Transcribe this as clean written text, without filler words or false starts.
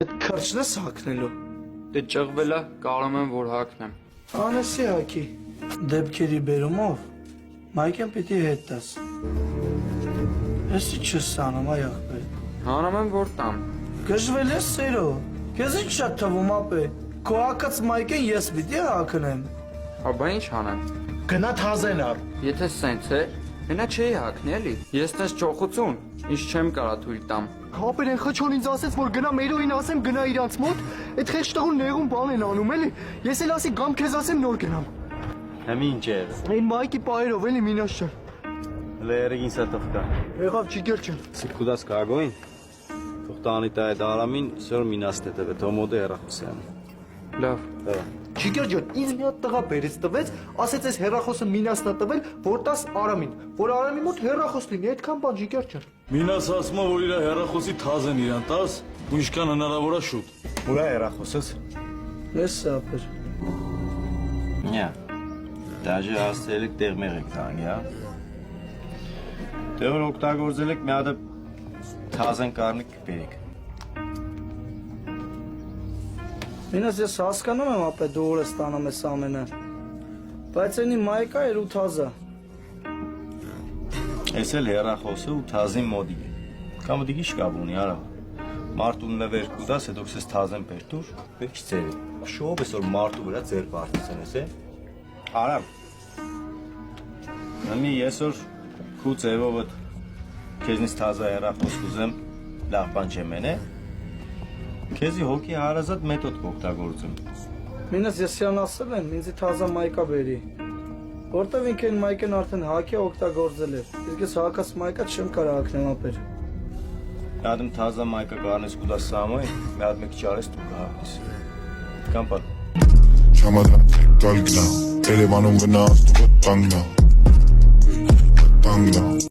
Այդ քրճն ես հագնելու։ Դե ճղվելա կարող եմ որ հագնեմ։ Անեսի հագի։ Դեպքերի բերումով Մայքեն պիտի հետ տաս։ Ես չես անում այ ախպեր։ Հանում եմ որ տամ։ Գժվել ես սերո։ Քեզ ինչ շատ թվում ապե։ Քո ակած Մայքեն ես պիտի հագնեմ։ Աբա ինչ անեմ։ Գնա թազեն առ։ Եթե սենց է, հենա չի հագնի էլի։ Ես տես ճոխություն, ինչ չեմ կարա թույլ տամ։ Հապեր են խչոն ինձ ասեց, որ գնա Մերոին ասեմ գնա իրանց մոտ, այդ խեչ տղուն նեղուն բան են անում էլի։ Ես էլ ասի գամ քեզ ասեմ նոր գնամ։ Հəmi incə ev. Այն Մայքի պայերով էլի մինաշ ջան։ Լերին սատոխկա։ Եղավ ճիգեր ջան։ Սիկուդաս կագոին։ Թողտանի տա այդ արամին սոր մինաստ է տվել, թոմոդը երախոսյան։ Լավ։ Հա։ Ճիգեր ջան, ինձ մի հատ տղա բերեց տվեց, ասեց այս հերախոսը մինասն է տվել, որ տաս Արամին, որ Արամի մոտ հերախոս լինի, այդքան բան ճիգեր ջան։ Մինաս ասում է, որ իր հեռախոսի թազեն իրան տաս, ու ինչքան հնարավոր է շուտ։ Ուրա երախոսս։ Ես ապեր։ Նյա։ Դաժե ասելիք դեղմեղ եք տանգյա։ Դեղոր օգտագործել եք մի հատ թազեն կարնիկ բերեք։ Մինաս ես հասկանում եմ ապե դու օրը ստանում ես ամենը։ Բայց այնի Մայքա էր ու թազա։ Ես էլ հեռախոսը ու թազին մոդի է։ Կամ դիգի շկավ ունի արա։ Մարտուն նվեր կուդաս հետո քսես թազեն պերտուր, պետք չծեր։ Շոբ էսօր մարտու վրա ձեր բարձրացնես է։ Արամ։ Նամի այսօր քու ձևով քեզնից թազա հեռախոս կուզեմ լավ բան չեմ ենե։ Քեզի հոգի հարազատ մեթոդ կօգտագործեմ։ Մինաս ես յան ասել եմ, ինձի թազա Մայքա բերի։ Որտեվ ինքն Մայքեն արդեն հակի օգտագործել էր։ Իսկ ես հակած Մայքա չեմ կարող հագնեմ ապեր։ Ադմ թազա մայկա կարնես կուդաս սամոյ, մի հատ մեկ չարես դու կհավնես։ Կամ պար։ Չամադան կալգնա, Երևանում գնաս դու տանգնա։